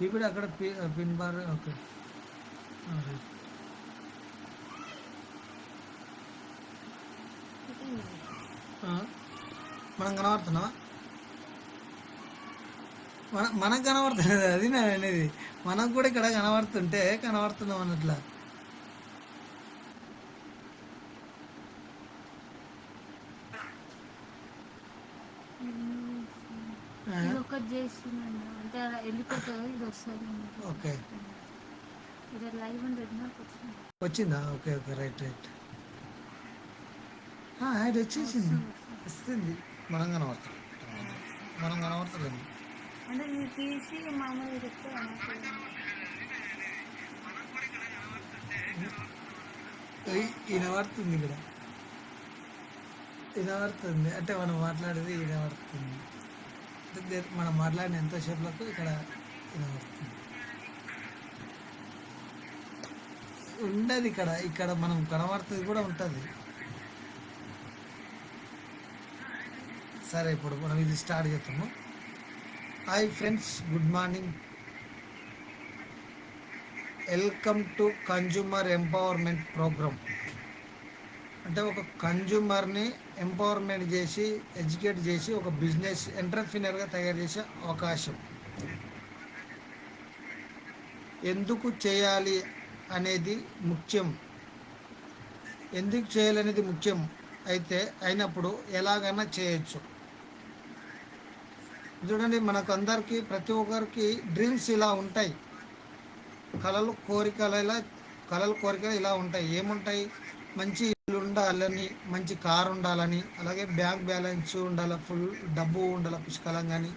PPD అక్కడ pin bar. Okay, మనం కనబడుతున్నావా? మనకు కనబడుతుంది, అది నేను అనేది. మనకు కూడా ఇక్కడ కనబడుతుంటే కనబడుతున్నాం అన్నట్లా. ఓకే, వచ్చిందా? Okay okay, right right. Add వచ్చేసింది, వస్తుంది. మనం కనబడతాం, మనం కనబడతలేము. వినబడుతుంది ఇక్కడ, వినబడుతుంది అంటే మనం మాట్లాడేది వినబడుతుంది. మనం మాట్లాడిన ఎంతసేపులకు ఇక్కడ వినబడుతుంది. ఉండదు ఇక్కడ, ఇక్కడ మనం కనబడుతుంది కూడా ఉంటుంది. సరే, ఇప్పుడు మనం ఇది స్టార్ట్ చేస్తాము. Hi friends, good morning. Welcome to consumer empowerment programme. అంటే ఒక కన్జ్యూమర్ని ఎంపవర్మెంట్ చేసి, ఎడ్యుకేట్ చేసి, ఒక బిజినెస్ ఎంటర్ప్రినర్గా తయారు చేసే అవకాశం. ఎందుకు చేయాలి అనేది ముఖ్యం, ఎందుకు చేయాలనేది ముఖ్యం అయినప్పుడు ఎలాగైనా చేయొచ్చు. చూడండి, మనకు అందరికీ, ప్రతి ఒక్కరికి డ్రీమ్స్ ఇలా ఉంటాయి, కళలు కోరికలు ఇలా ఉంటాయి. ఏముంటాయి? మంచి ఇల్లు ఉండాలని, మంచి కారు ఉండాలని, అలాగే బ్యాంక్ బ్యాలెన్స్ ఉండాలి, ఫుల్ డబ్బు ఉండాలి పుష్కలంగాని,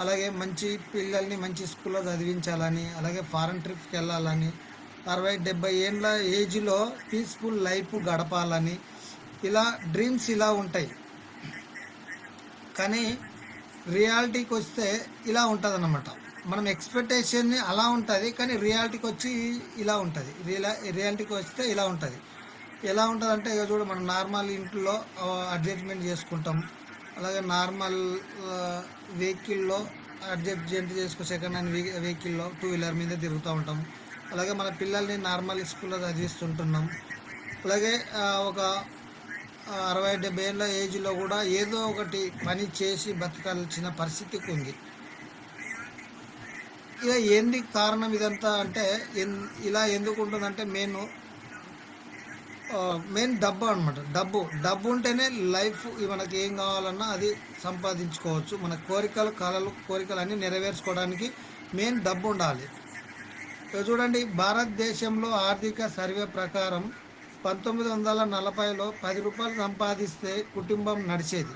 అలాగే మంచి పిల్లల్ని మంచి స్కూల్లో చదివించాలని, అలాగే ఫారెన్ ట్రిప్కి వెళ్ళాలని, 60-70 ఏళ్ళ ఏజ్లో పీస్ఫుల్ లైఫ్ గడపాలని, ఇలా డ్రీమ్స్ ఇలా ఉంటాయి. కానీ రియాలిటీకి వస్తే ఇలా ఉంటుంది అన్నమాట. మనం ఎక్స్పెక్టేషన్ని అలా ఉంటుంది, కానీ రియాలిటీకి వచ్చి ఇలా ఉంటుంది. రియాలిటీకి వస్తే ఇలా ఉంటుంది. ఎలా ఉంటుంది అంటే, ఇక చూడ, మనం నార్మల్ ఇంట్లో అడ్జస్ట్మెంట్ చేసుకుంటాం, అలాగే నార్మల్ వెహికల్లో అడ్జస్ట్మెంట్ చేసుకో, సెకండ్ హ్యాండ్ వెహికల్లో 2 వీలర్ మీద తిరుగుతూ ఉంటాం. అలాగే మన పిల్లల్ని నార్మల్ స్కూల్లో చదివిస్తుంటున్నాం. అలాగే ఒక 60-70 ఏళ్ళ ఏజ్లో కూడా ఏదో ఒకటి పని చేసి బతకాల్సిన పరిస్థితికి ఉంది. ఇక ఏంది కారణం ఇదంతా అంటే, ఇలా ఎందుకు ఉంటుందంటే మెయిన్ డబ్బు అనమాట. డబ్బు ఉంటేనే లైఫ్, మనకి ఏం కావాలన్నా అది సంపాదించుకోవచ్చు. మన కోరికలు అన్నీ నెరవేర్చుకోవడానికి మెయిన్ డబ్బు ఉండాలి. చూడండి, భారతదేశంలో ఆర్థిక సర్వే ప్రకారం 1940లో 10 రూపాయలు సంపాదిస్తే కుటుంబం నడిచేది.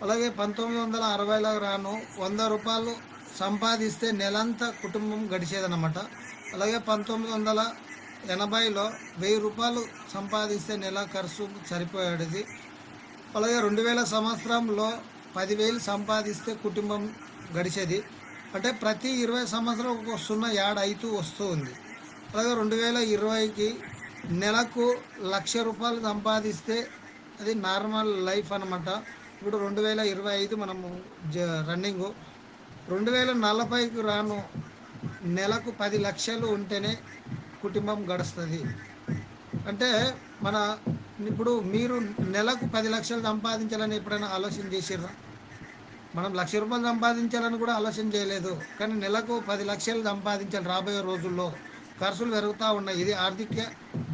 అలాగే 1960లో రాను 100 రూపాయలు సంపాదిస్తే నెలంతా కుటుంబం గడిచేదన్నమాట. అలాగే 1980లో 1000 రూపాయలు సంపాదిస్తే నెల ఖర్చు సరిపోయేది. అలాగే 2000 సంవత్సరంలో 10,000 సంపాదిస్తే కుటుంబం గడిచేది. అంటే ప్రతి 20 సంవత్సరం ఒక 0 యాడ్ అవుతూ వస్తూ ఉంది. అలాగే 2020కి నెలకు 1,00,000 రూపాయలు సంపాదిస్తే అది నార్మల్ లైఫ్ అనమాట. ఇప్పుడు 2025 మనము రన్నింగు. 2040కి రాను నెలకు 10 లక్షలు ఉంటేనే కుటుంబం గడుస్తుంది. అంటే ఇప్పుడు మీరు నెలకు 10 లక్షలు సంపాదించాలని ఎప్పుడైనా ఆలోచన చేసిర్రా? మనం 1,00,000 రూపాయలు సంపాదించాలని కూడా ఆలోచన చేయలేదు, కానీ నెలకు 10 లక్షలు సంపాదించాలి. రాబోయే రోజుల్లో ఖర్చులు పెరుగుతూ ఉన్నాయి. ఇది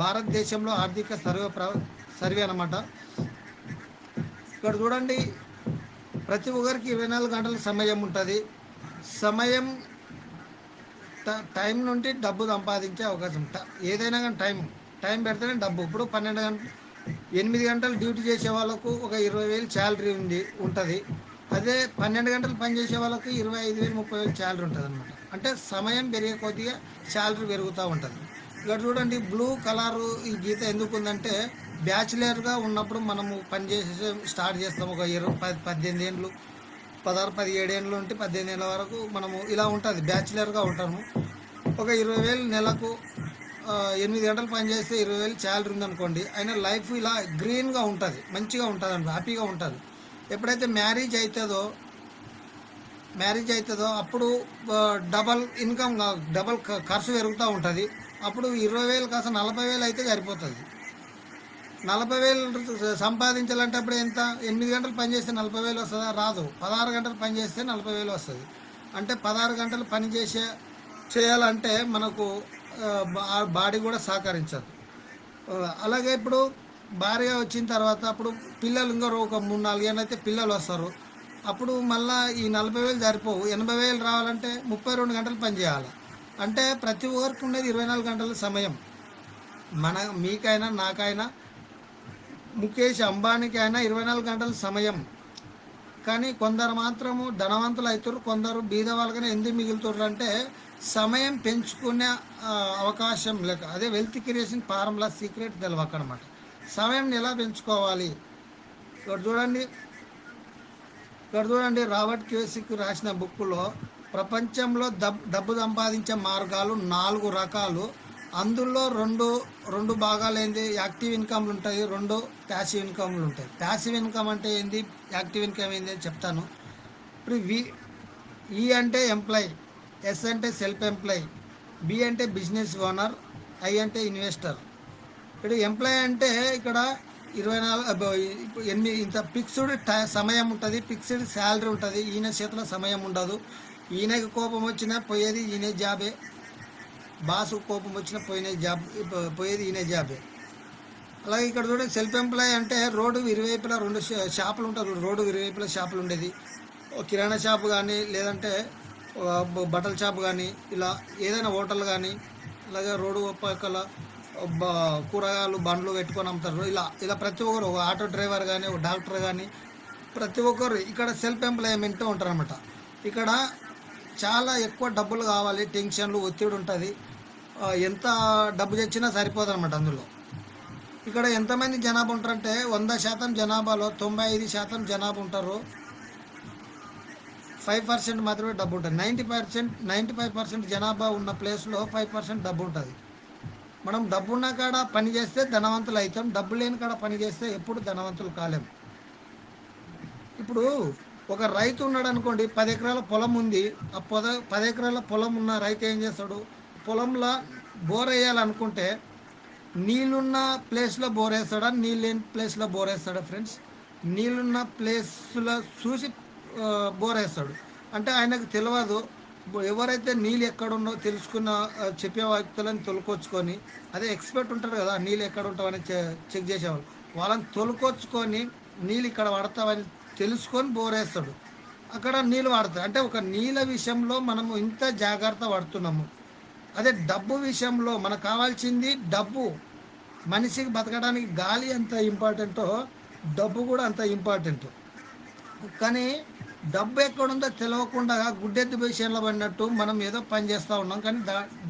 భారతదేశంలో ఆర్థిక సర్వే అన్నమాట. ఇక్కడ చూడండి, ప్రతి ఒక్కరికి 24 గంటల సమయం ఉంటుంది. టైం నుండి డబ్బు సంపాదించే అవకాశం. ఏదైనా కానీ టైం పెడితేనే డబ్బు. ఇప్పుడు 8 గంటలు డ్యూటీ చేసే వాళ్ళకు ఒక 20,000 శాలరీ ఉంటుంది. అదే 12 గంటలు పనిచేసే వాళ్ళకి 25,000 30,000 శాలరీ ఉంటుంది అనమాట. అంటే సమయం పెరిగే కొద్దిగా శాలరీ పెరుగుతూ ఉంటుంది. ఇక్కడ చూడండి, బ్లూ కలరు ఈ గీత ఎందుకు ఉందంటే, బ్యాచిలర్గా ఉన్నప్పుడు మనము పనిచేసే స్టార్ట్ చేస్తాము. ఒక 18 ఏళ్ళు, 16-17 ఏళ్ళు నుండి 18 ఏళ్ళ వరకు మనము ఇలా ఉంటుంది, బ్యాచిలర్గా ఉంటాము. ఒక 20,000 నెలకు 8 గంటలు పనిచేస్తే 20,000 శాలరీ ఉందనుకోండి, అయినా లైఫ్ ఇలా గ్రీన్గా ఉంటుంది, మంచిగా ఉంటుంది, హ్యాపీగా ఉంటుంది. ఎప్పుడైతే మ్యారేజ్ అవుతుందో మ్యారేజ్ అవుతుందో అప్పుడు డబల్ ఇన్కమ్ డబల్ ఖర్చు పెరుగుతూ ఉంటుంది. అప్పుడు 20,000 కాస్త 40,000 అయితే సరిపోతుంది. 40,000 సంపాదించాలంటే అప్పుడు ఎంత? 8 గంటలు పనిచేస్తే 40,000 వస్తుందా? రాదు. 16 గంటలు పని చేస్తే 40,000 వస్తుంది. అంటే 16 గంటలు పని చేయాలంటే మనకు బాడీ కూడా సహకరించదు. అలాగే ఇప్పుడు భార్య వచ్చిన తర్వాత అప్పుడు పిల్లలు ఇంకా ఒక 3-4 ఏళ్ళు అయితే పిల్లలు వస్తారు. అప్పుడు మళ్ళీ ఈ 40,000 సరిపోవు. 80,000 రావాలంటే 32 గంటలు పని చేయాలి. అంటే ప్రతి ఒక్కరికి ఉండేది 24 గంటల సమయం. మీకైనా నాకైనా ముఖేష్ అంబానీకి అయినా 24 గంటల సమయం. కానీ కొందరు మాత్రము ధనవంతులు అవుతారు, కొందరు బీద వాళ్ళకనే ఎందుకు మిగులుతారు అంటే సమయం పెంచుకునే అవకాశం లేక. అదే వెల్త్ క్రియేషన్ ఫార్ములా సీక్రెట్ తెలియకనమాట. సమయం ఎలా పెంచుకోవాలి ఇక్కడ చూడండి రాబర్ట్ క్యూసిక్ రాసిన బుక్లో ప్రపంచంలో డబ్బు సంపాదించే మార్గాలు 4 రకాలు. అందులో రెండు భాగాలు ఏంది? యాక్టివ్ ఇన్కమ్లు ఉంటాయి, 2 ప్యాసివ్ ఇన్కమ్లు ఉంటాయి. ప్యాసివ్ ఇన్కమ్ అంటే ఏంది, యాక్టివ్ ఇన్కమ్ ఏంది అని చెప్తాను. ఇప్పుడు ఈ అంటే ఎంప్లాయ్, ఎస్ అంటే సెల్ఫ్ ఎంప్లాయ్, బి అంటే బిజినెస్ ఓనర్, ఐ అంటే ఇన్వెస్టర్. ఇక్కడ ఎంప్లాయ్ అంటే ఇక్కడ 24 ఇంత ఫిక్స్డ్ సమయం ఉంటుంది, ఫిక్స్డ్ శాలరీ ఉంటుంది. ఈయన చేతిలో సమయం ఉండదు. ఈయనకి కోపం వచ్చినా పోయేది ఈయన జాబే, బాసు కోపం వచ్చినా పోయేది ఈయన జాబే. అలాగే ఇక్కడ చూడండి సెల్ఫ్ ఎంప్లాయ్ అంటే రోడ్డు ఇరువైపులా 2 షాపులు ఉంటారు. రోడ్డు ఇరువైపులా షాపులు ఉండేది. కిరాణా షాపు కానీ, లేదంటే బట్టల షాపు కానీ, ఇలా ఏదైనా హోటల్ కానీ, అలాగే రోడ్డు పక్కల కూరగాయలు బండ్లు పెట్టుకొని అమ్ముతారు. ఇలా ప్రతి ఒక్కరు, ఒక ఆటో డ్రైవర్ కానీ, ఒక డాక్టర్ కానీ, ప్రతి ఒక్కరు ఇక్కడ సెల్ఫ్ ఎంప్లాయ్మెంట్ ఉంటారు అన్నమాట. ఇక్కడ చాలా ఎక్కువ డబ్బులు కావాలి, టెన్షన్లు, ఒత్తిడి ఉంటుంది. ఎంత డబ్బు తెచ్చినా సరిపోదు అనమాట. అందులో ఇక్కడ ఎంతమంది జనాభా ఉంటారంటే 100% జనాభాలో 95% జనాభా ఉంటారు. 5% మాత్రమే డబ్బు ఉంటుంది. 95% జనాభా ఉన్న ప్లేస్లో 5% డబ్బు ఉంటుంది. మనం డబ్బు ఉన్న కాడ పని చేస్తే ధనవంతులు అవుతాం, డబ్బు లేని కాడ పని చేస్తే ఎప్పుడు ధనవంతులు కాలేము. ఇప్పుడు ఒక రైతు ఉన్నాడు అనుకోండి, 10 ఎకరాల పొలం ఉంది. ఆ 10 ఎకరాల పొలం ఉన్న రైతు ఏం చేస్తాడు? పొలంలో బోర్ వేయాలనుకుంటే నీళ్ళున్న ప్లేస్లో బోర్ వేస్తాడా, నీళ్ళు లేని ప్లేస్లో బోర్ వేస్తాడా? ఫ్రెండ్స్, నీళ్ళున్న ప్లేస్లో చూసి బోర్ వేస్తాడు. అంటే ఆయనకు తెలియదు. ఎవరైతే నీళ్ళు ఎక్కడున్నో తెలుసుకున్న చెప్పే వ్యక్తులను తొలకొచ్చుకొని, అదే ఎక్స్పర్ట్ ఉంటారు కదా, నీళ్ళు ఎక్కడ ఉంటామని చెక్ చేసేవాళ్ళు, వాళ్ళని తొలకొచ్చుకొని నీళ్ళు ఇక్కడ పడతామని తెలుసుకొని బోరేస్తాడు. అక్కడ నీళ్ళు వాడతాడు. అంటే ఒక నీళ్ళ విషయంలో మనము ఇంత జాగ్రత్త పడుతున్నాము. అదే డబ్బు విషయంలో మనకు కావాల్సింది డబ్బు. మనిషికి బతకడానికి గాలి ఎంత ఇంపార్టెంటో డబ్బు కూడా అంత ఇంపార్టెంట్. కానీ డబ్బు ఎక్కడుందో తెలియకుండా గుడ్డెత్తి విషయంలో పడినట్టు మనం ఏదో పని చేస్తూ ఉన్నాం, కానీ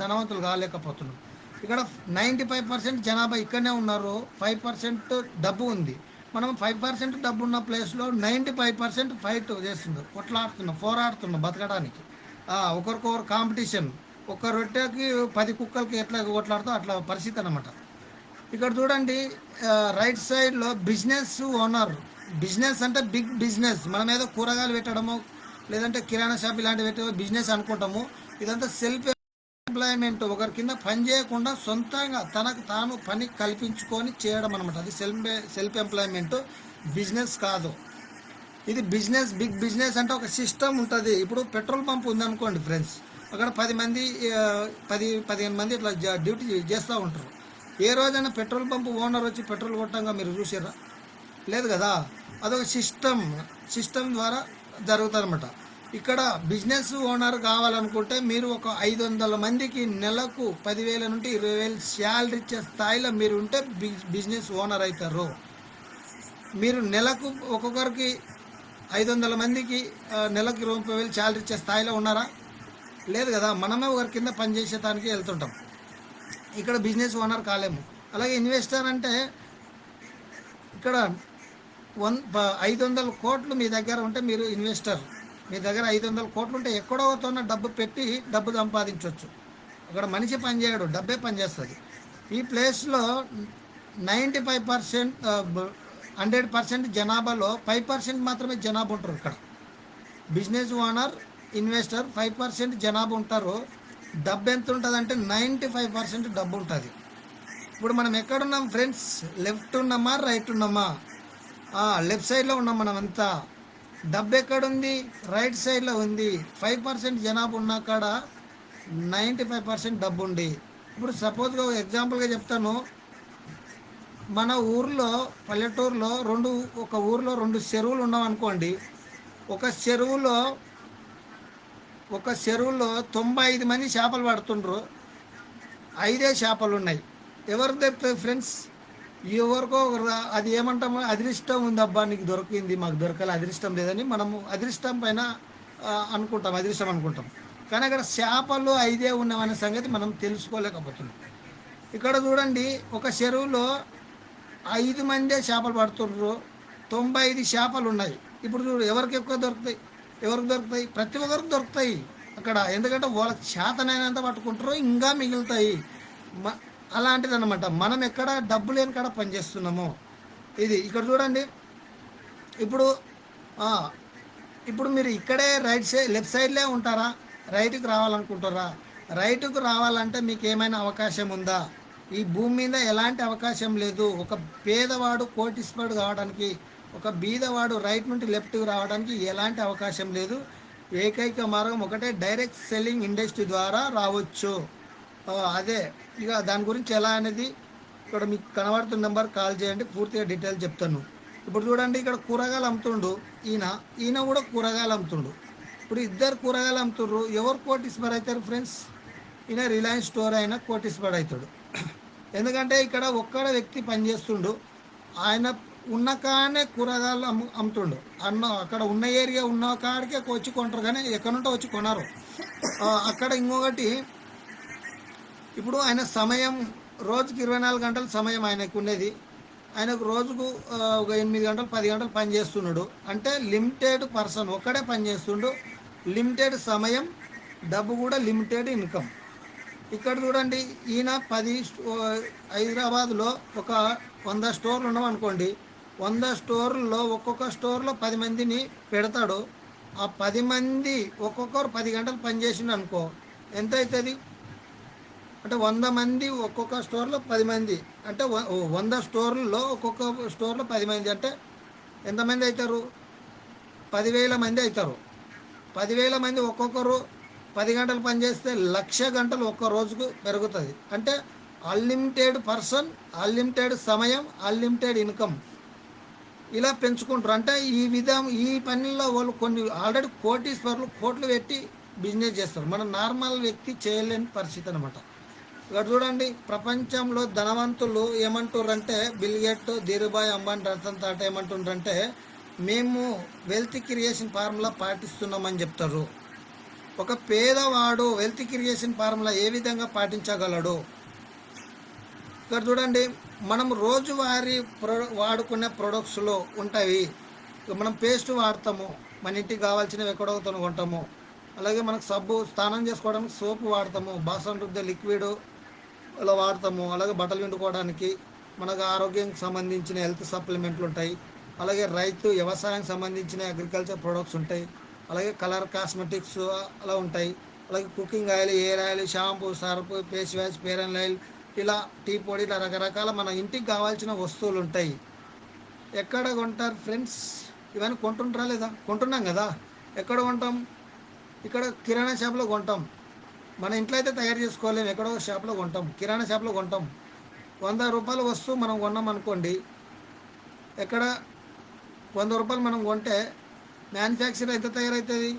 ధనవంతులు కాలేకపోతున్నాం. ఇక్కడ 95% జనాభా ఇక్కడనే ఉన్నారు, 5% డబ్బు ఉంది. మనం 5% డబ్బు ఉన్న ప్లేస్లో 95% ఫైట్ చేస్తున్నారు, కొట్లాడుతున్నాం, పోరాడుతున్నాం బతకడానికి. ఒకరికొకరు కాంపిటీషన్. ఒక రొట్టెకి 10 కుక్కలకి ఎట్లా కొట్లాడుతూ అట్లా పరిస్థితి అనమాట. ఇక్కడ చూడండి రైట్ సైడ్లో బిజినెస్ ఓనర్. బిజినెస్ అంటే బిగ్ బిజినెస్. మనం ఏదో కూరగాయలు పెట్టడము, లేదంటే కిరాణా షాప్ ఇలాంటివి పెట్టే బిజినెస్ అనుకుంటాము. ఇదంతా సెల్ఫ్ ఎంప్లాయ్మెంట్. ఒకరి కింద పని చేయకుండా సొంతంగా తనకు తాను పని కల్పించుకొని చేయడం అనమాట. అది సెల్ఫ్ ఎంప్లాయ్మెంట్, బిజినెస్ కాదు. ఇది బిజినెస్, బిగ్ బిజినెస్ అంటే ఒక సిస్టమ్ ఉంటుంది. ఇప్పుడు పెట్రోల్ పంప్ ఉందనుకోండి ఫ్రెండ్స్, అక్కడ 10-15 మంది ఇట్లా డ్యూటీ చేస్తూ ఉంటారు. ఏ రోజైనా పెట్రోల్ పంప్ ఓనర్ వచ్చి పెట్రోల్ కొట్టంగా మీరు చూసారా? లేదు కదా. అదొక సిస్టమ్ ద్వారా జరుగుతుంది అనమాట. ఇక్కడ బిజినెస్ ఓనర్ కావాలనుకుంటే మీరు ఒక 500 మందికి నెలకు 10,000 నుండి 20,000 శాలరీ ఇచ్చే స్థాయిలో మీరు ఉంటే బిజినెస్ ఓనర్ అవుతారు. మీరు నెలకు ఒక్కొక్కరికి 500 మందికి నెలకు 20,000 శాలరీ ఇచ్చే స్థాయిలో ఉన్నారా? లేదు కదా. మనమే ఒకరి కింద పనిచేసేదానికి వెళ్తుంటాం. ఇక్కడ బిజినెస్ ఓనర్ కాలేము. అలాగే ఇన్వెస్టర్ అంటే ఇక్కడ 500 కోట్లు మీ దగ్గర ఉంటే మీరు ఇన్వెస్టర్. మీ దగ్గర 500 కోట్లు ఉంటే ఎక్కడోతోన్న డబ్బు పెట్టి డబ్బు సంపాదించవచ్చు. అక్కడ మనిషి పని చేయడు, డబ్బే పని చేస్తుంది. ఈ ప్లేస్లో 95% 100% జనాభాలో 5% మాత్రమే జనాభా ఉంటారు. ఇక్కడ బిజినెస్ ఓనర్ ఇన్వెస్టర్, 5% జనాభా ఉంటారు. డబ్బు ఎంత ఉంటుంది అంటే 95% డబ్బు ఉంటుంది. ఇప్పుడు మనం ఎక్కడున్నాం ఫ్రెండ్స్? లెఫ్ట్ ఉన్నామా, రైట్ ఉన్నామా? లెఫ్ట్ సైడ్లో ఉన్నాం మనం అంతా. డబ్బు ఎక్కడుంది? రైట్ సైడ్లో ఉంది. 5% జనాభా ఉన్న కాడ 95% డబ్బు ఉంది. ఇప్పుడు సపోజ్గా ఎగ్జాంపుల్గా చెప్తాను. మన ఊర్లో, పల్లెటూరులో ఒక ఊర్లో 2 చెరువులు ఉన్నాం అనుకోండి. ఒక చెరువులో 95 మంది చేపలు పడుతుండ్రు. 5 చేపలు ఉన్నాయి. ఎవరికి దొరుకుతాయి ఫ్రెండ్స్? ఎవరికో అది ఏమంటాము, అదృష్టం ఉందబ్బా నీకు దొరికింది, మాకు దొరకాలి, అదృష్టం లేదని మనము అదృష్టం పైన అదృష్టం అనుకుంటాం. కానీ అక్కడ చేపలు 5 ఉన్నామనే సంగతి మనం తెలుసుకోలేకపోతున్నాం. ఇక్కడ చూడండి, ఒక చెరువులో 5 మందే చేపలు పడుతున్నారు, 95 చేపలు ఉన్నాయి. ఇప్పుడు చూడు, ఎవరికి ఎక్కువ దొరుకుతాయి? ప్రతి ఒక్కరికి దొరుకుతాయి అక్కడ. ఎందుకంటే వాళ్ళకి చేతనైనంత పట్టుకుంటారు, ఇంకా మిగులుతాయి. అలాంటిది అనమాట. మనం ఎక్కడ డబ్బు లేని కాడ పనిచేస్తున్నాము. ఇది ఇక్కడ చూడండి. ఇప్పుడు మీరు ఇక్కడే లెఫ్ట్ సైడ్లే ఉంటారా? రైట్కి రావాలనుకుంటారా? రైట్కు రావాలంటే మీకు ఏమైనా అవకాశం ఉందా? ఈ భూమి మీద ఎలాంటి అవకాశం లేదు. ఒక పేదవాడు కోటీశ్వరుడు కావడానికి, ఒక బీదవాడు రైట్ నుండి లెఫ్ట్కి రావడానికి ఎలాంటి అవకాశం లేదు. ఏకైక మార్గం ఒకటే, డైరెక్ట్ సెల్లింగ్ ఇండస్ట్రీ ద్వారా రావచ్చు. అదే ఇక దాని గురించి ఎలా అనేది ఇక్కడ మీకు కనబడుతున్న నెంబర్ కాల్ చేయండి, పూర్తిగా డీటెయిల్స్ చెప్తాను. ఇప్పుడు చూడండి, ఇక్కడ కూరగాయలు అమ్ముతుండు ఈయన కూడా కూరగాయలు అమ్ముతుండు. ఇప్పుడు ఇద్దరు కూరగాయలు అమ్ముతుండ్రు. ఎవరు కోటీశ్వర్ అవుతారు ఫ్రెండ్స్? ఈయన రిలయన్స్ స్టోర్ అయినా కోటీశ్వర్ అవుతాడు. ఎందుకంటే ఇక్కడ ఒక్కడ వ్యక్తి పనిచేస్తుండు. ఆయన ఉన్న కానే కూరగాయలు అమ్ముతుండు. అక్కడ ఉన్న ఏరియా ఉన్న కాడికే వచ్చి కొంటారు, కానీ ఎక్కడుంటో వచ్చి కొనరు. అక్కడ ఇంకొకటి, ఇప్పుడు ఆయన సమయం రోజుకి 24 గంటల సమయం ఆయనకు ఉండేది. ఆయనకు రోజుకు ఒక 8 గంటలు 10 గంటలు పని చేస్తున్నాడు. అంటే లిమిటెడ్ పర్సన్ ఒక్కడే పని చేస్తుండు, లిమిటెడ్ సమయం, డబ్బు కూడా లిమిటెడ్ ఇన్కమ్. ఇక్కడ చూడండి, ఈయన హైదరాబాద్లో ఒక 100 స్టోర్లు ఉన్నాం అనుకోండి. 100 స్టోర్లలో ఒక్కొక్క స్టోర్లో 10 మందిని పెడతాడు. ఆ 10 మంది ఒక్కొక్కరు 10 గంటలు పనిచేసిండు అనుకో, ఎంత అవుతుంది అంటే 100 మంది ఒక్కొక్క స్టోర్లో 10 మంది అంటే 100 స్టోర్లలో ఒక్కొక్క స్టోర్లో 10 మంది అంటే ఎంతమంది అవుతారు? 10,000 మంది అవుతారు. 10,000 మంది ఒక్కొక్కరు 10 గంటలు పనిచేస్తే 1,00,000 గంటలు ఒక్క రోజుకు పెరుగుతుంది. అంటే అన్లిమిటెడ్ పర్సన్, అన్లిమిటెడ్ సమయం, అన్లిమిటెడ్ ఇన్కమ్ ఇలా పెంచుకుంటారు. అంటే ఈ పనిలో వాళ్ళు కొన్ని ఆల్రెడీ కోటీశ్వర్లు కోట్లు పెట్టి బిజినెస్ చేస్తారు. మన నార్మల్ వ్యక్తి చేయలేని పరిస్థితి అనమాట. ఇక్కడ చూడండి, ప్రపంచంలో ధనవంతులు ఏమంటారంటే, బిల్ గేట్, ధీరుభాయ్ అంబానీ, రతన్ టాటా ఏమంటుండ్రంటే, మేము వెల్త్ క్రియేషన్ ఫార్ములా పాటిస్తున్నామని చెప్తారు. ఒక పేదవాడు వెల్త్ క్రియేషన్ ఫార్ములా ఏ విధంగా పాటించగలడు? ఇక్కడ చూడండి, మనం రోజువారీ వాడుకునే ప్రొడక్ట్స్లో ఉంటాయి. మనం పేస్ట్ వాడతాము, మన ఇంటికి కావాల్సినవి ఎక్కడో కొంటాము. అలాగే మనకు సబ్బు, స్నానం చేసుకోవడానికి సోపు వాడతాము, బాసన రుద్దే లిక్విడ్ ఇలా వాడతాము. అలాగే బట్టలు పిండుకోవడానికి మనకు ఆరోగ్యానికి సంబంధించిన హెల్త్ సప్లిమెంట్లు ఉంటాయి. అలాగే వ్యవసాయానికి సంబంధించిన అగ్రికల్చర్ ప్రొడక్ట్స్ ఉంటాయి. అలాగే కలర్ కాస్మెటిక్స్ అలా ఉంటాయి. అలాగే cooking oil, hair oil, shampoo, Surf, face wash, fair and oil, ఇలా టీ పొడి, ఇలా రకరకాల మన ఇంటికి కావాల్సిన వస్తువులు ఉంటాయి. ఎక్కడ కొంటారు ఫ్రెండ్స్? ఇవన్నీ కొంటుంటారా లేదా? కొంటున్నాం కదా. ఎక్కడ కొంటాం? ఇక్కడ కిరాణా షాప్లో కొంటాం. మన ఇంట్లో అయితే తయారు చేసుకోలేము, ఎక్కడో షాప్లో కొంటాం, కిరాణా షాప్లో కొంటాం. 100 రూపాయల వస్తువు మనం కొన్నాం అనుకోండి, ఎక్కడ 100 రూపాయలు మనం కొంటే మ్యానుఫ్యాక్చర్ ఎంత తయారవుతుంది?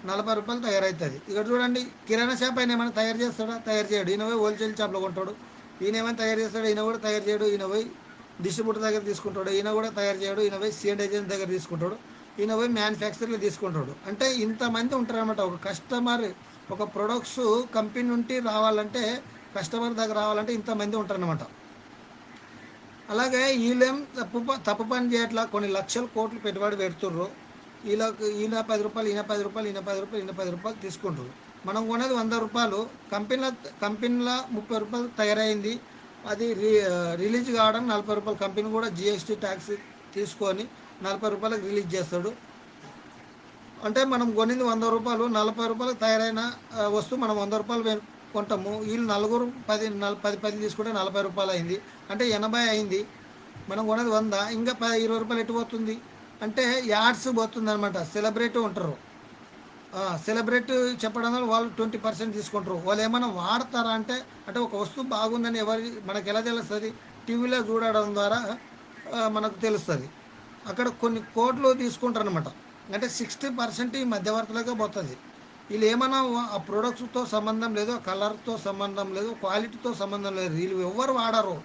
40 రూపాయలు తయారవుతుంది. ఇక్కడ చూడండి, కిరాణా షాప్ అయినా ఏమైనా తయారు చేస్తాడా? తయారు చేయడు. ఈయన పోయి హోల్సేల్ షాప్లో కొంటాడు. ఈయన ఏమైనా తయారు చేస్తాడు? ఈయన కూడా తయారు చేయడు. ఈయన పోయి డిస్ట్రిబ్యూటర్ దగ్గర తీసుకుంటాడు. ఈయన కూడా తయారు చేయడు. ఈయన పోయి సీఎండ్ ఏజెంట్ దగ్గర తీసుకుంటాడు. ఈయన పోయి మ్యానుఫ్యాక్చర్లో తీసుకుంటాడు. అంటే ఇంతమంది ఉంటారన్నమాట. ఒక కస్టమర్, ఒక ప్రొడక్ట్స్ కంపెనీ నుండి రావాలంటే, కస్టమర్ దగ్గర రావాలంటే ఇంతమంది ఉంటారన్నమాట. అలాగే వీళ్ళేం తప్పు పని చేయట్లా, కొన్ని లక్షల కోట్లు పెట్టుబడి పెడుతుర్రు. ఈయన 10 రూపాయలు, ఈయన 10 రూపాయలు, ఈయన 10 రూపాయలు, ఈయన 10 రూపాయలు తీసుకుంటారు. మనం కొనేది 100 రూపాయలు, కంపెనీలో 30 రూపాయలు తయారైంది. అది రిలీజ్ కావడం 40 రూపాయలు. కంపెనీ కూడా GST ట్యాక్స్ తీసుకొని 40 రూపాయలకు రిలీజ్ చేస్తాడు. అంటే మనం కొనింది 100 రూపాయలు, 40 రూపాయలకు తయారైన వస్తువు మనం 100 రూపాయలు కొంటాము. వీళ్ళు నలుగురు 10 తీసుకుంటే 40 రూపాయలు అయింది. అంటే 80 అయింది. మనం కొన్నది 100, ఇంకా 20 రూపాయలు ఎటు పోతుంది అంటే యాడ్స్ పోతుంది అనమాట. సెలబ్రిటీ ఉంటారు, సెలబ్రిటీ చెప్పడం వల్ల వాళ్ళు 20% తీసుకుంటారు. వాళ్ళు ఏమైనా వాడతారా అంటే అంటే ఒక వస్తువు బాగుందని మనకు ఎలా తెలుస్తుంది? టీవీలో చూడడం ద్వారా మనకు తెలుస్తుంది. అక్కడ కొన్ని కోట్లు తీసుకుంటారు అనమాట. అంటే 60% ఈ మధ్యవర్తులకే పోతుంది. వీళ్ళు ఏమైనా ఆ ప్రొడక్ట్స్తో సంబంధం లేదు, కలర్తో సంబంధం లేదు, క్వాలిటీతో సంబంధం లేదు, వీళ్ళు ఎవరు వాడరు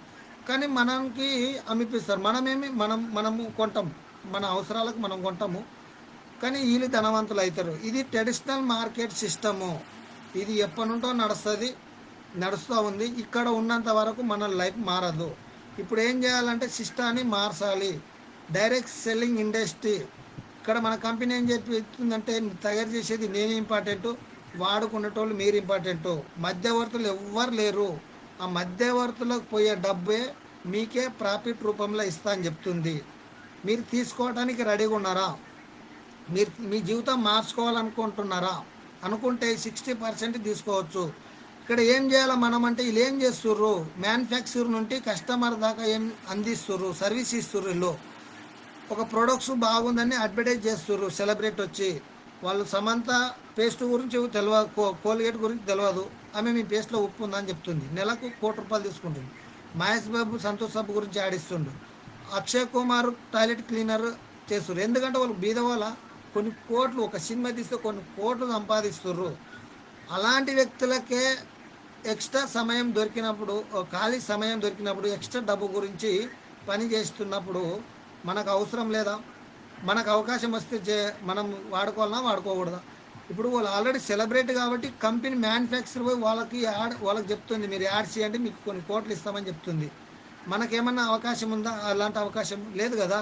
కానీ మనకి అమ్మిపిస్తారు. మనము కొంటాం, మన అవసరాలకు మనం కొంటాము కానీ వీళ్ళు ధనవంతులు అవుతారు. ఇది ట్రెడిషనల్ మార్కెట్ సిస్టము. ఇది ఎప్పటి నుండో నడుస్తూ ఉంది. ఇక్కడ ఉన్నంత వరకు మన లైఫ్ మారదు. ఇప్పుడు ఏం చేయాలంటే సిస్టాన్ని మార్చాలి. Direct selling industry. ఇక్కడ మన కంపెనీ ఏం చెప్తుందంటే తయారు చేసేది నేను ఇంపార్టెంట్, వాడుకునేటోళ్ళు మీరు ఇంపార్టెంట్. మధ్యవర్తులు ఎవ్వరు లేరు. ఆ మధ్యవర్తులకు పోయే డబ్బే మీకే ప్రాఫిట్ రూపంలో ఇస్తా అని చెప్తుంది. మీరు తీసుకోవడానికి రెడీగా ఉన్నారా? మీరు మీ జీవితం మార్చుకోవాలనుకుంటున్నారా? అనుకుంటే 60% తీసుకోవచ్చు. ఇక్కడ ఏం చేయాలి మనం అంటే వీళ్ళు ఏం చేస్తుర్రు, మ్యానుఫ్యాక్చర్ నుండి కస్టమర్ దాకా ఏం అందిస్తుర్రు, సర్వీస్ ఇస్తుర్రు. వీళ్ళు ఒక ప్రొడక్ట్స్ బాగుందని అడ్వర్టైజ్ చేస్తుర్రు. సెలబ్రేట్ వచ్చి వాళ్ళు సమంత పేస్ట్ గురించి తెలియదు, కోల్గేట్ గురించి తెలియదు, ఆమె మీ పేస్ట్లో ఉప్పు ఉందని చెప్తుంది, నెలకు ₹1,00,00,000 తీసుకుంటుంది. మహేష్ బాబు సంతోష్ సబ్బు గురించి ఆడిస్తుండు. అక్షయ్ కుమార్ టాయిలెట్ క్లీనర్ చేస్తుర్రు. ఎందుకంటే వాళ్ళు బీదవాళ్ళ కొన్ని కోట్లు, ఒక సినిమా తీస్తే కొన్ని కోట్లు సంపాదిస్తుర్రు. అలాంటి వ్యక్తులకే ఎక్స్ట్రా సమయం దొరికినప్పుడు, ఖాళీ సమయం దొరికినప్పుడు ఎక్స్ట్రా డబ్బు గురించి పని చేస్తున్నప్పుడు మనకు అవసరం లేదా? మనకు అవకాశం వస్తే మనం వాడుకోవాలన్నా వాడుకోకూడదా? ఇప్పుడు వాళ్ళు ఆల్రెడీ సెలబ్రిటీ కాబట్టి కంపెనీ మ్యానుఫ్యాక్చర్ పోయి వాళ్ళకి చెప్తుంది మీరు యాడ్ చేయండి మీకు కొన్ని కోట్లు ఇస్తామని చెప్తుంది. మనకేమన్నా అవకాశం ఉందా? అలాంటి అవకాశం లేదు కదా.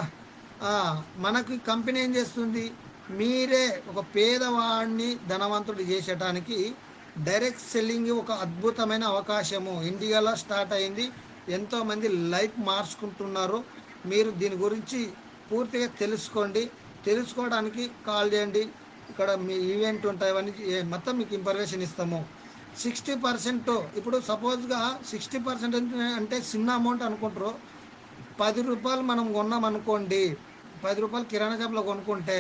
మనకి కంపెనీ ఏం చేస్తుంది, మీరే ఒక పేదవాడిని ధనవంతుడు చేసేటానికి డైరెక్ట్ సెల్లింగ్ ఒక అద్భుతమైన అవకాశము ఇండియాలో స్టార్ట్ అయింది. ఎంతోమంది లైఫ్ మార్చుకుంటున్నారు. మీరు దీని గురించి పూర్తిగా తెలుసుకోవడానికి కాల్ చేయండి. ఇక్కడ మీ ఈవెంట్ ఉంటాయి, అవన్నీ మొత్తం మీకు ఇన్ఫర్మేషన్ ఇస్తాము. 60% ఇప్పుడు సపోజ్గా 60% అంటే చిన్న అమౌంట్ అనుకుంటారు. ₹10 మనం కొన్నాం అనుకోండి, ₹10 కిరాణా షాప్లో కొనుక్కుంటే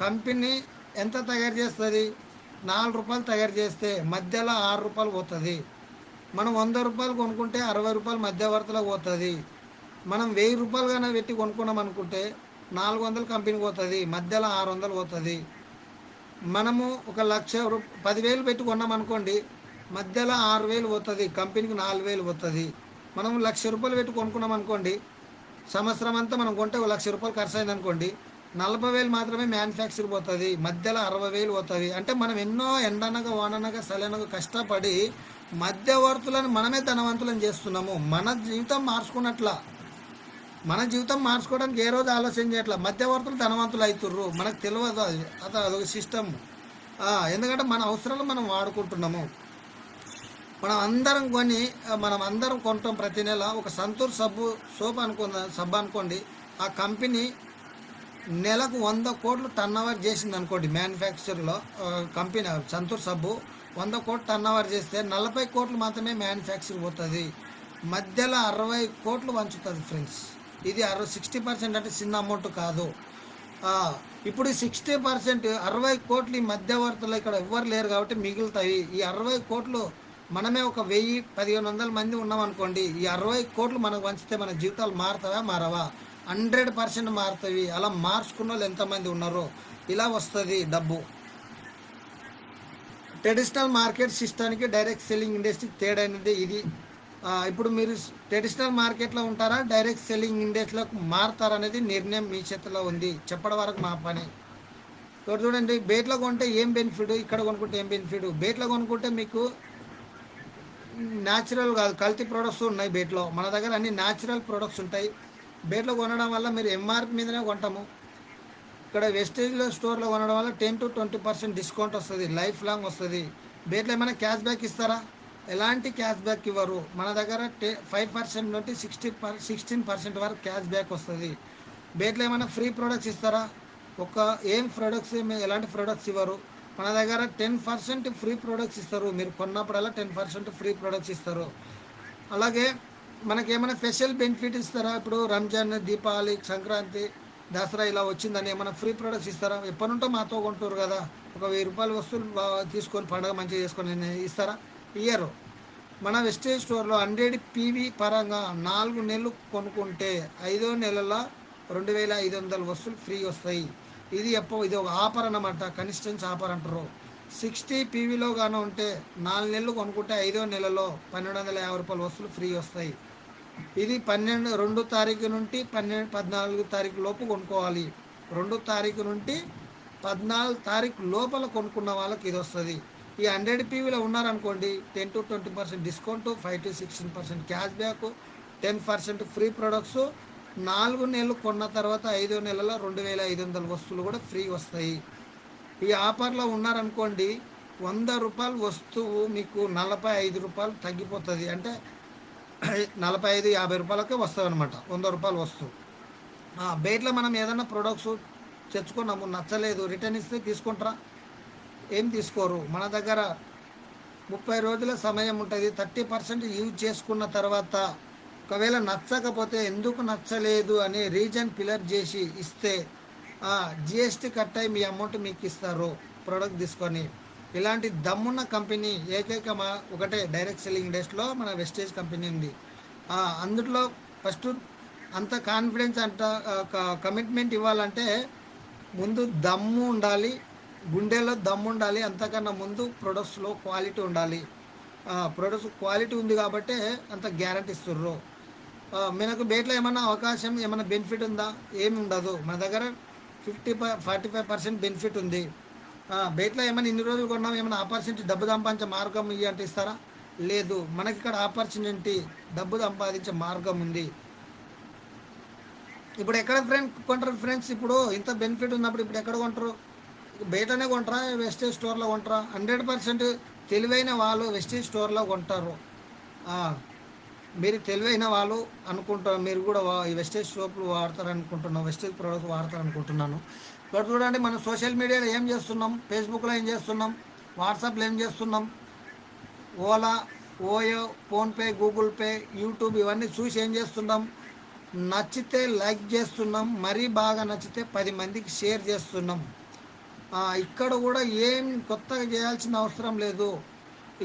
కంపెనీ ఎంత తయారు చేస్తుంది? ₹4 తయారు చేస్తే మధ్యలో ₹6 పోతుంది. మనం ₹100 కొనుక్కుంటే ₹60 మధ్యవర్తులకు పోతుంది. మనం ₹1000 కానీ పెట్టి కొనుక్కున్నాం అనుకుంటే 400 కంపెనీకి పోతుంది, మధ్యలో 600 పోతుంది. మనము ఒక 10,000 పెట్టి కొన్నాం అనుకోండి, మధ్యలో 6,000 పోతుంది, కంపెనీకి 4,000 పోతుంది. మనం ₹1,00,000 పెట్టి కొనుక్కున్నాం అనుకోండి, సంవత్సరం అంతా మనం కొంటే ₹1,00,000 ఖర్చు అయింది అనుకోండి, 40,000 మాత్రమే మ్యానుఫ్యాక్చర్ పోతుంది, మధ్యలో 60,000 పోతుంది. అంటే మనం ఎన్నో ఎండనగా వాననగా సలనగా కష్టపడి మధ్యవర్తులను మనమే ధనవంతులను చేస్తున్నాము. మన జీవితం మార్చుకోవడానికి ఏ రోజు ఆలోచన చేయట్లా. మధ్యవర్తులు ధనవంతులు అవుతుర్రు, మనకు తెలియదు. అదొక సిస్టమ్. ఎందుకంటే మన అవసరాలు మనం వాడుకుంటున్నాము. మనం అందరం కొంటాం ప్రతి నెల. ఒక సంతూర్ సోప్ అనుకోండి, ఆ కంపెనీ నెలకు 100 కోట్లు టర్న్ ఓవర్ చేసింది అనుకోండి. మ్యానుఫ్యాక్చర్లో కంపెనీ సంతూర్ సబ్బు 100 కోట్లు టర్న్ ఓవర్ చేస్తే 40 కోట్లు మాత్రమే మ్యానుఫ్యాక్చర్ పోతుంది, మధ్యలో 60 కోట్లు వంచుతుంది ఫ్రెండ్స్. ఇది 60% అంటే చిన్న అమౌంట్ కాదు. ఇప్పుడు 60%, 60 కోట్లు ఈ మధ్యవర్తులు ఇక్కడ ఎవ్వరు లేరు కాబట్టి మిగులుతాయి. ఈ 60 కోట్లు మనమే ఒక 1000-1500 మంది ఉన్నామనుకోండి, ఈ 60 కోట్లు మనకు వంచితే మన జీవితాలు మారవా? 100% మారుతాయి. అలా మార్చుకున్న వాళ్ళు ఎంతమంది ఉన్నారో ఇలా వస్తుంది డబ్బు. ట్రెడిషనల్ మార్కెట్ సిస్టానికి డైరెక్ట్ సెల్లింగ్ ఇండస్ట్రీకి తేడా అనేది ఇది. ఇప్పుడు మీరు ట్రెడిషనల్ మార్కెట్లో ఉంటారా, డైరెక్ట్ సెల్లింగ్ ఇండస్ట్రీలోకి మారుతారనేది నిర్ణయం మీ చేతిలో ఉంది. చెప్పడం వరకు మా పని. ఇక్కడ చూడండి, బయటలో కొంటే ఏం బెనిఫిట్, ఇక్కడ కొనుక్కుంటే ఏం బెనిఫిట్. బయటలో కొనుక్కుంటే మీకు న్యాచురల్ కాదు, కల్తీ ప్రొడక్ట్స్ ఉన్నాయి బయటలో. మన దగ్గర అన్ని న్యాచురల్ ప్రొడక్ట్స్ ఉంటాయి. బయటలో కొనడం వల్ల మీరు ఎంఆర్పి మీదనే కొంటాము. ఇక్కడ వెస్టేజ్లో స్టోర్లో కొనడం వల్ల 10-20% డిస్కౌంట్ వస్తుంది, లైఫ్ లాంగ్ వస్తుంది. బయటలో ఏమైనా క్యాష్ బ్యాక్ ఇస్తారా? ఎలాంటి క్యాష్ బ్యాక్ ఇవ్వరు. మన దగ్గర 5% నుండి 16% వరకు క్యాష్ బ్యాక్ వస్తుంది. బయటలో ఏమైనా ఫ్రీ ప్రొడక్ట్స్ ఇస్తారా? ఒక ఏం ప్రొడక్ట్స్ ఎలాంటి ప్రొడక్ట్స్ ఇవ్వరు. మన దగ్గర 10% ఫ్రీ ప్రొడక్ట్స్ ఇస్తారు. మీరు కొన్నప్పుడల్లా 10% ఫ్రీ ప్రొడక్ట్స్ ఇస్తారు. అలాగే మనకేమైనా స్పెషల్ బెనిఫిట్ ఇస్తారా? ఇప్పుడు రంజాన్, దీపావళి, సంక్రాంతి, దసరా ఇలా వచ్చిందని ఏమైనా ఫ్రీ ప్రొడక్ట్స్ ఇస్తారా? ఎప్పటి నుంటో మాతో కొంటారు కదా, ఒక 1000 రూపాయల వస్తువులు తీసుకొని పండుగ మంచిగా చేసుకొని ఇస్తారా? ఇయ్యరు. మన వెస్టేజ్ స్టోర్లో 100 పీవీ పరంగా 4 నెలలు కొనుక్కుంటే 5వ నెలలో 2500 వస్తువులు ఫ్రీ వస్తాయి. ఇది ఒక ఆఫర్ అన్నమాట, కన్సిస్టెన్స్ ఆఫర్ అంటారు. 60 పీవీలో గాను ఉంటే 4 నెలలు కొనుక్కుంటే 5వ నెలలో 1250 రూపాయల వస్తువులు ఫ్రీ వస్తాయి. ఇది 2 తారీఖు నుండి 14 తారీఖు లోపు కొనుక్కోవాలి. 2 తారీఖు నుండి 14 తారీఖు లోపల కొనుక్కున్న వాళ్ళకి ఇది వస్తుంది. ఈ 100 పీవీలో ఉన్నారనుకోండి, 10 to 20% discount, 5 to 16% cash back, 10% free products. 4 నెలలు కొన్న తర్వాత 5వ నెలలో 2500 వస్తువులు కూడా ఫ్రీ వస్తాయి. ఈ ఆఫర్లో ఉన్నారనుకోండి, 100 రూపాయల వస్తువు మీకు 45 రూపాయలు తగ్గిపోతుంది. అంటే 45-50 రూపాయలకే వస్తుంది అనమాట 100 రూపాయల వస్తువు. బయటలో మనం ఏదైనా ప్రొడక్ట్స్ తెచ్చుకున్నాము, నచ్చలేదు, రిటర్న్ ఇస్తే తీసుకుంటారా? ఏం తీసుకోరు. మన దగ్గర 30 రోజుల సమయం ఉంటుంది. 30% యూజ్ చేసుకున్న తర్వాత ఒకవేళ నచ్చకపోతే ఎందుకు నచ్చలేదు అని రీజన్ ఫిలప్ చేసి ఇస్తే జిఎస్టీ కట్ అయి మీ అమౌంట్ మీకు ఇస్తారు ప్రోడక్ట్ తీసుకొని. ఇలాంటి దమ్మున్న కంపెనీ ఏకైక ఒకటే డైరెక్ట్ సెల్లింగ్ ఇండస్ట్రీలో మన వెస్టేజ్ కంపెనీ ఉంది. అందులో ఫస్ట్ అంత కాన్ఫిడెన్స్ కమిట్మెంట్ ఇవ్వాలంటే ముందు దమ్ము ఉండాలి, గుండెలో దమ్ము ఉండాలి. అంతకన్నా ముందు ప్రొడక్ట్స్లో క్వాలిటీ ఉండాలి. ప్రొడక్ట్స్ క్వాలిటీ ఉంది కాబట్టి అంత గ్యారంటీ ఇస్తుర్రు. మనకు బయటలో ఏమైనా అవకాశం, ఏమైనా బెనిఫిట్ ఉందా? ఏమి ఉండదు. మన దగ్గర 45% బెనిఫిట్ ఉంది. బయటలో ఏమైనా ఇన్ని రోజులు కొన్నాం, ఏమైనా ఆపర్చునిటీ డబ్బు సంపాదించే మార్గం ఇవి అంటే ఇస్తారా? లేదు. మనకి ఇక్కడ ఆపర్చునిటీ డబ్బు సంపాదించే మార్గం ఉంది. ఇప్పుడు ఎక్కడ కొంటారు ఫ్రెండ్స్? ఇప్పుడు ఇంత బెనిఫిట్ ఉన్నప్పుడు ఇప్పుడు ఎక్కడ కొంటారు? బయటనే కొంటారా, వెస్టేజ్ స్టోర్లో కొంటారా? 100% తెలివైన వాళ్ళు వెస్టేజ్ స్టోర్లో కొంటారు. మీరు తెలివైన వాళ్ళు అనుకుంటారు. మీరు కూడా ఈ వెస్టేజ్ సోప్లు వాడతారనుకుంటున్నాను, వెస్టేజ్ ప్రోడక్ట్స్ వాడతారనుకుంటున్నాను. ఇక్కడ చూడండి, మనం సోషల్ మీడియాలో ఏం చేస్తున్నాం, ఫేస్బుక్లో ఏం చేస్తున్నాం, వాట్సాప్లో ఏం చేస్తున్నాం, Ola, OYO, PhonePe, Google pay, YouTube ఇవన్నీ చూసి ఏం చేస్తున్నాం, నచ్చితే లైక్ చేస్తున్నాం, మరీ బాగా నచ్చితే 10 మందికి షేర్ చేస్తున్నాం. ఇక్కడ కూడా ఏం కొత్తగా చేయాల్సిన అవసరం లేదు.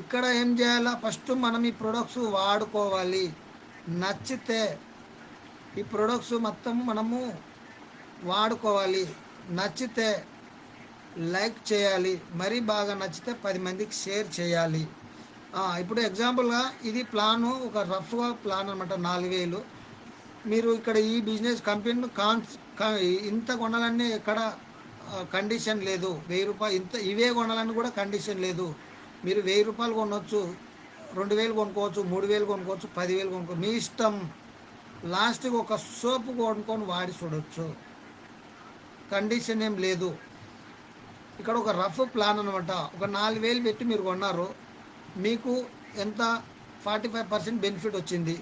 ఇక్కడ ఏం చేయాలా, ఫస్ట్ మనం ఈ ప్రొడక్ట్స్ వాడుకోవాలి. నచ్చితే ఈ ప్రొడక్ట్స్ మొత్తం మనము వాడుకోవాలి. నచ్చితే లైక్ చేయాలి, మరీ బాగా నచ్చితే 10 మందికి షేర్ చేయాలి. ఇప్పుడు ఎగ్జాంపుల్గా ఇది ప్లాను, ఒక రఫ్గా ప్లాన్ అనమాట, 4000. మీరు ఇక్కడ ఈ బిజినెస్ కంపెనీ ఇంత కొనాలన్నీ ఎక్కడ కండిషన్ లేదు. 1000 రూపాయలు ఇవే కొనాలని కూడా కండిషన్ లేదు. మీరు 1000 రూపాయలు కొనవచ్చు, 2000 కొనుక్కోవచ్చు, 3000 కొనుక్కోవచ్చు, 10,000 కొనుక్కోవచ్చు, మీ ఇష్టం. లాస్ట్కి ఒక సోపు కొనుక్కొని వాడి చూడవచ్చు, కండిషన్ ఏం లేదు. ఇక్కడ ఒక రఫ్ ప్లాన్ అనమాట. ఒక 4000 పెట్టి మీరు కొన్నారు, మీకు ఎంత 45% బెనిఫిట్ వచ్చింది.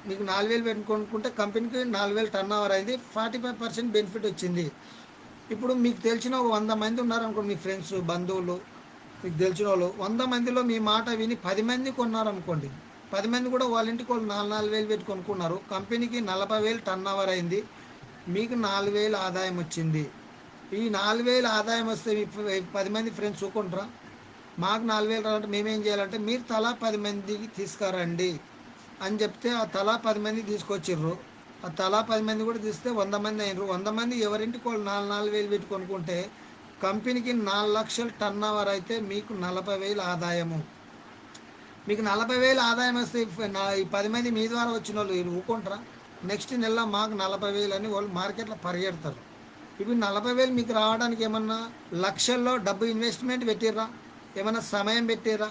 మీకు 4000 పెట్టి కొనుక్కుంటే కంపెనీకి 4000 టర్న్ ఓవర్ అయింది, 45% బెనిఫిట్ వచ్చింది. ఇప్పుడు మీకు తెలిసిన ఒక 100 మంది ఉన్నారనుకోండి, మీ ఫ్రెండ్స్, బంధువులు, మీకు తెలిసిన వాళ్ళు 100 మందిలో మీ మాట విని 10 మంది కొన్నారనుకోండి. 10 మంది కూడా వాళ్ళ ఇంటికి వాళ్ళు 4,000 పెట్టి కొనుక్కున్నారు, కంపెనీకి 40,000 టర్న్ ఓవర్ అయింది, మీకు 4,000 ఆదాయం వచ్చింది. ఈ 4,000 ఆదాయం వస్తే 10 మంది ఫ్రెండ్స్ చూకుంటారా? మాకు 4,000 రావాలంటే మేమేం చేయాలంటే, మీరు తలా 10 మందికి తీసుకురండి అని చెప్తే ఆ తలా 10 మంది తీసుకొచ్చిర్రు. ఆ తలా 10 మంది కూడా తీస్తే 100 మంది అయినరు. 100 మంది ఎవరింటికి వాళ్ళు 4,000 పెట్టి కొనుక్కుంటే కంపెనీకి 4 లక్షలు టర్న్ ఓవర్ అయితే మీకు 40,000 ఆదాయము. మీకు 40,000 ఆదాయం వస్తే ఈ 10 మంది మీ ద్వారా వచ్చిన వాళ్ళు ఊకుంటారా? నెక్స్ట్ నెల మాకు 40,000 అని వాళ్ళు మార్కెట్లో పరిగెడతారు. ఇప్పుడు 40,000 మీకు రావడానికి ఏమన్నా లక్షల్లో డబ్బు ఇన్వెస్ట్మెంట్ పెట్టిర్రా? ఏమన్నా సమయం పెట్టిర్రా?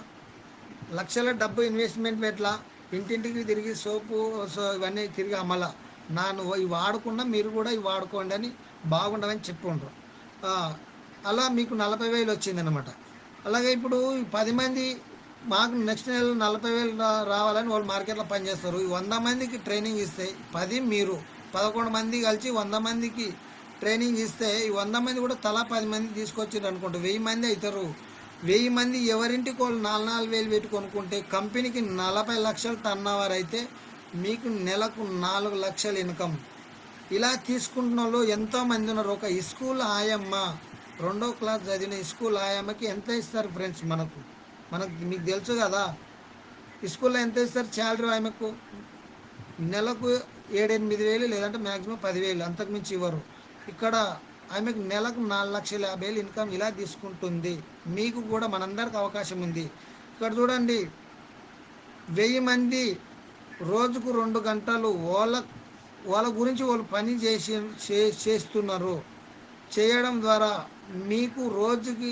లక్షల డబ్బు ఇన్వెస్ట్మెంట్ పెట్టలా, ఇంటింటికి తిరిగి సోపు ఇవన్నీ తిరిగి అమ్మలా, ఇవి వాడకుండా మీరు కూడా ఇవి వాడుకోండి అని బాగుండవని చెప్పుకుంటారు. అలా మీకు 40,000 వచ్చిందనమాట. అలాగే ఇప్పుడు 10 మంది మాకు నెక్స్ట్ నెల 40,000 రావాలని వాళ్ళు మార్కెట్లో పనిచేస్తారు. 100 మందికి ట్రైనింగ్ ఇస్తే 10 మీరు 11 మంది కలిసి 100 మందికి ట్రైనింగ్ ఇస్తే ఈ 100 మంది కూడా తలా 10 మంది తీసుకొచ్చారు అనుకుంటే 1000 మంది అవుతారు. 1000 మంది ఎవరింటికి వాళ్ళు 4,000 పెట్టి కొనుక్కుంటే కంపెనీకి 40 లక్షలు టర్న్ ఓవర్ అయితే మీకు నెలకు 4 లక్షలు ఇన్కమ్. ఇలా తీసుకుంటున్న వాళ్ళు ఎంతోమంది ఉన్నారు. ఒక స్కూల్ ఆయమ్మ 2వ క్లాస్ చదివిన స్కూల్ ఆయమ్మకి ఎంత ఇస్తారు ఫ్రెండ్స్? మనకు మీకు తెలుసు కదా, స్కూల్లో ఎంత ఇస్తారు శాలరీ ఆమెకు? నెలకు 7-8 వేలు, లేదంటే మ్యాక్సిమం 10,000, అంతకుమించి ఇవ్వరు. ఇక్కడ ఆమెకు నెలకు 4,50,000 ఇన్కమ్ ఇలా తీసుకుంటుంది. మీకు కూడా మనందరికి అవకాశం ఉంది. ఇక్కడ చూడండి, 1000 మంది రోజుకు 2 గంటలు వాళ్ళ గురించి వాళ్ళు పని చేస్తున్నారు. చేయడం ద్వారా మీకు రోజుకి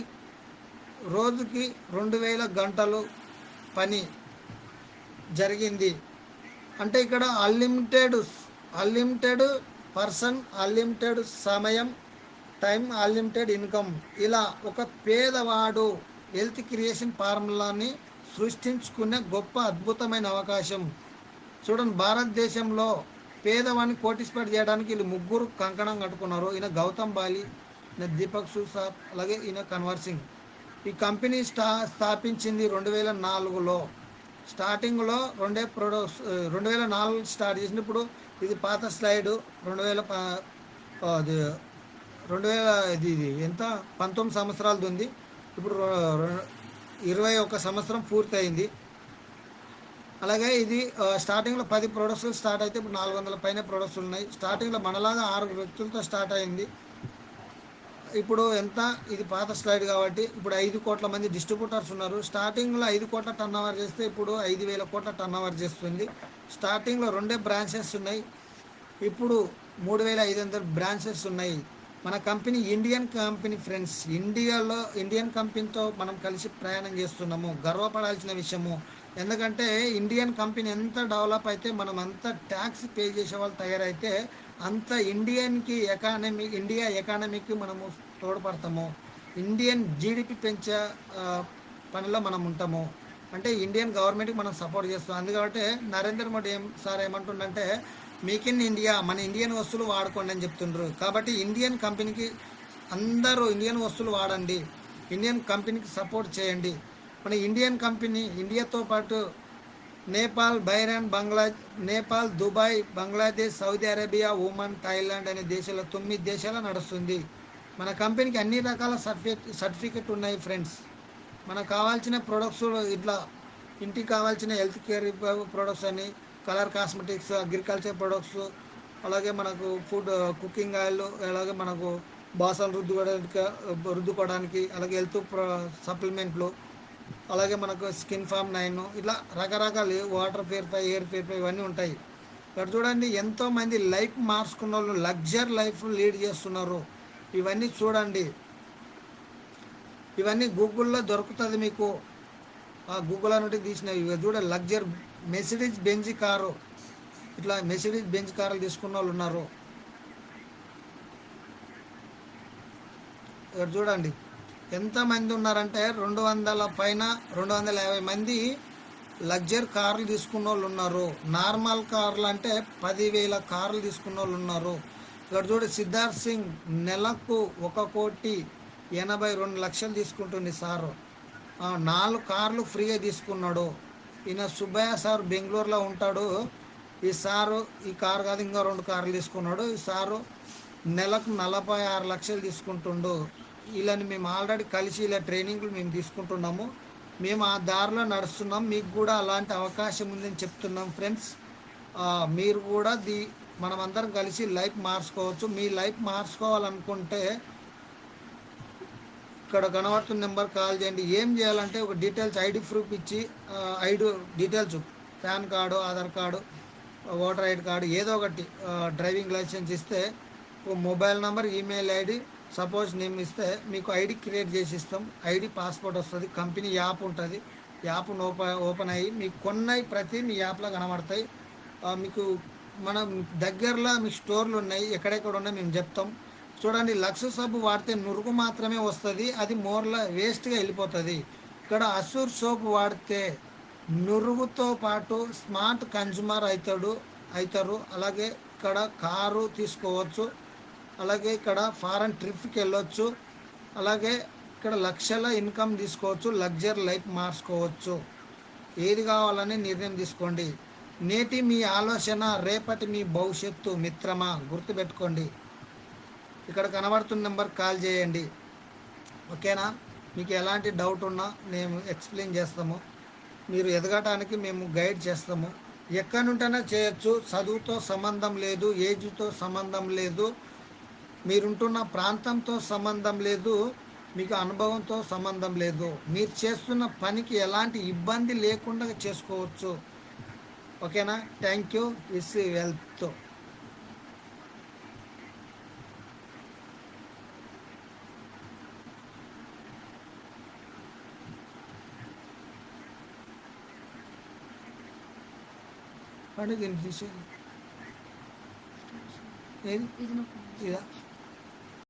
2,000 గంటలు పని జరిగింది. అంటే ఇక్కడ అన్లిమిటెడ్ పర్సన్, అన్లిమిటెడ్ సమయం, టైం, అన్లిమిటెడ్ ఇన్కమ్. ఇలా ఒక పేదవాడు హెల్త్ క్రియేషన్ ఫార్ములాని సృష్టించుకునే గొప్ప అద్భుతమైన అవకాశం. చూడండి, భారతదేశంలో పేదవాడిని కోటీశ్వరుడు చేయడానికి వీళ్ళు 3 కంకణం కట్టుకున్నారు. ఈయన గౌతమ్ బాలి, ఈయన దీపక్ సుసార్, అలాగే ఈయన కన్వర్ సింగ్. ఈ కంపెనీ స్థాపించింది 2004లో. స్టార్టింగ్లో 2004 స్టార్ట్ చేసినప్పుడు ఇది పాత స్లైడ్. 2000 ఇది ఎంత 19 సంవత్సరాలది ఉంది. ఇప్పుడు 21 సంవత్సరం పూర్తి అయింది. అలాగే ఇది స్టార్టింగ్లో 10 ప్రొడక్ట్స్ స్టార్ట్ అయితే ఇప్పుడు 400 పైన ప్రొడక్ట్స్ ఉన్నాయి. స్టార్టింగ్లో మనలాగా 6 వ్యక్తులతో స్టార్ట్ అయింది. ఇప్పుడు ఎంత, ఇది పాత స్లైడ్ కాబట్టి ఇప్పుడు 5 కోట్ల మంది డిస్ట్రిబ్యూటర్స్ ఉన్నారు. స్టార్టింగ్లో 5 కోట్ల టర్న్ ఓవర్ చేస్తే ఇప్పుడు 5,000 కోట్ల టర్న్ ఓవర్ చేస్తుంది. స్టార్టింగ్లో 2 బ్రాంచెస్ ఉన్నాయి, ఇప్పుడు 3,500 బ్రాంచెస్ ఉన్నాయి. మన company Indian company friends. Indian కంపెనీతో మనం కలిసి ప్రయాణం చేస్తున్నాము. గర్వపడాల్సిన విషయము. ఎందుకంటే ఇండియన్ కంపెనీ ఎంత డెవలప్ అయితే, మనం అంత ట్యాక్స్ పే చేసే వాళ్ళు తయారైతే అంత ఇండియా ఎకానమీకి మనము తోడ్పడతాము. ఇండియన్ జీడిపి పెంచే పనిలో మనం ఉంటాము. అంటే ఇండియన్ గవర్నమెంట్కి మనం సపోర్ట్ చేస్తాం. అందుకంటే నరేంద్ర మోడీ సార్ ఏమంటుండంటే, మేక్ ఇన్ ఇండియా, మన ఇండియన్ వస్తువులు వాడుకోండి అని చెప్తుండ్రు. కాబట్టి ఇండియన్ కంపెనీకి అందరూ ఇండియన్ వస్తువులు వాడండి, ఇండియన్ కంపెనీకి సపోర్ట్ చేయండి. మన ఇండియన్ కంపెనీ ఇండియాతో పాటు Nepal, Bahrain, Nepal, Dubai, Bangladesh, Saudi Arabia, Oman, Thailand అనే దేశాల్లో 9 దేశాలు నడుస్తుంది. మన కంపెనీకి అన్ని రకాల సర్టిఫికెట్ ఉన్నాయి ఫ్రెండ్స్. మనకు కావాల్సిన ప్రొడక్ట్స్ ఇట్లా ఇంటికి కావాల్సిన హెల్త్ కేర్ ప్రొడక్ట్స్ అని, కలర్ కాస్మెటిక్స్, అగ్రికల్చర్ ప్రొడక్ట్స్, అలాగే మనకు ఫుడ్ కుకింగ్ ఆయిల్, అలాగే మనకు బాసలు రుద్దుకోవడానికి, అలాగే హెల్త్ సప్లిమెంట్లు, అలాగే మనకు స్కిన్ ఫామ్ 9, ఇట్లా రకరకాలు వాటర్ ప్యూరిఫై, ఎయిర్ ప్యూరిఫై ఇవన్నీ ఉంటాయి. ఇక్కడ చూడండి, ఎంతోమంది లైఫ్ మార్చుకున్న వాళ్ళు లగ్జర్ లైఫ్ లీడ్ చేస్తున్నారు. ఇవన్నీ చూడండి, ఇవన్నీ గూగుల్లో దొరుకుతుంది మీకు. ఆ గూగుల్ నుండి తీసినవి. ఇవి చూడ లగ్జర్ మెర్సిడీస్ బెంజ్ కారు, ఇట్లా మెర్సిడీస్ బెంజ్ కార్లు తీసుకున్న వాళ్ళు ఉన్నారు. ఇక్కడ చూడండి ఎంతమంది ఉన్నారంటే 200 పైన 250 మంది లగ్జర్ కార్లు తీసుకున్న వాళ్ళు ఉన్నారు. నార్మల్ కార్లు అంటే 10,000 కార్లు తీసుకున్న వాళ్ళు ఉన్నారు. ఇక్కడ చూడ సిద్ధార్థ్ సింగ్ నెలకు 1,82,00,000 తీసుకుంటుంది సారు. 4 కార్లు ఫ్రీగా తీసుకున్నాడు. ఈయన సుబ్బయ్య సార్ బెంగళూరులో ఉంటాడు. ఈ సారు ఈ కారు కాదు, ఇంకా 2 కార్లు తీసుకున్నాడు. ఈ సారు నెలకు 46 లక్షలు తీసుకుంటుండు. వీళ్ళని మేము ఆల్రెడీ కలిసి ఇలా ట్రైనింగ్లు మేము తీసుకుంటున్నాము. మేము ఆ దారిలో నడుస్తున్నాం. మీకు కూడా అలాంటి అవకాశం ఉందని చెప్తున్నాం ఫ్రెండ్స్. మీరు కూడా మనమందరం కలిసి లైఫ్ మార్చుకోవచ్చు. మీ లైఫ్ మార్చుకోవాలనుకుంటే ఇక్కడ కనబడుతున్న నెంబర్ కాల్ చేయండి. ఏం చేయాలంటే ఒక డీటెయిల్స్ ఐడి ప్రూఫ్ ఇచ్చి, ID details pan card, Aadhaar card, voter ID card, ఏదో ఒకటి, డ్రైవింగ్ లైసెన్స్ ఇస్తే, mobile number, email ID, suppose name ఇస్తే మీకు ఐడి క్రియేట్ చేసి ఇస్తాం. ఐడి పాస్పోర్ట్ వస్తుంది. కంపెనీ యాప్ ఉంటుంది. యాప్ను ఓపెన్ అయ్యి మీకు కొన్నాయి ప్రతి మీ యాప్లో కనబడతాయి. మీకు మన దగ్గరలో మీ స్టోర్లు ఉన్నాయి, ఎక్కడెక్కడ ఉన్నాయి మేము చెప్తాం. చూడండి, లక్స్ సబ్బు వాడితే నురుగు మాత్రమే వస్తుంది, అది మోర్లా వేస్ట్గా వెళ్ళిపోతుంది. ఇక్కడ అసూర్ సోప్ వాడితే నురుగుతో పాటు స్మార్ట్ కన్జ్యూమర్ అవుతారు. అలాగే ఇక్కడ కారు తీసుకోవచ్చు, అలాగే ఇక్కడ ఫారెన్ ట్రిప్కి వెళ్ళొచ్చు. అలాగే ఇక్కడ లక్షల ఇన్కమ్ తీసుకోవచ్చు, లగ్జరీ లైఫ్ మార్చుకోవచ్చు. ఏది కావాలని నిర్ణయం తీసుకోండి. నేటి మీ ఆలోచన రేపటి మీ భవిష్యత్తు మిత్రమా, గుర్తుపెట్టుకోండి. ఇక్కడ కనబడుతున్న నెంబర్ కాల్ చేయండి. ఓకేనా? మీకు ఎలాంటి డౌట్ ఉన్నా మేము ఎక్స్ప్లెయిన్ చేస్తాము. మీరు ఎదగటానికి మేము గైడ్ చేస్తాము. ఎక్కడి నుంటైనా చేయొచ్చు. చదువుతో సంబంధం లేదు, ఏజ్తో సంబంధం లేదు, మీరుంటున్న ప్రాంతంతో సంబంధం లేదు, మీకు అనుభవంతో సంబంధం లేదు. మీరు చేస్తున్న పనికి ఎలాంటి ఇబ్బంది లేకుండా చేసుకోవచ్చు. ఓకేనా? Thank you. Wish wealth. పండుగ తీసేది ఏది ఇదా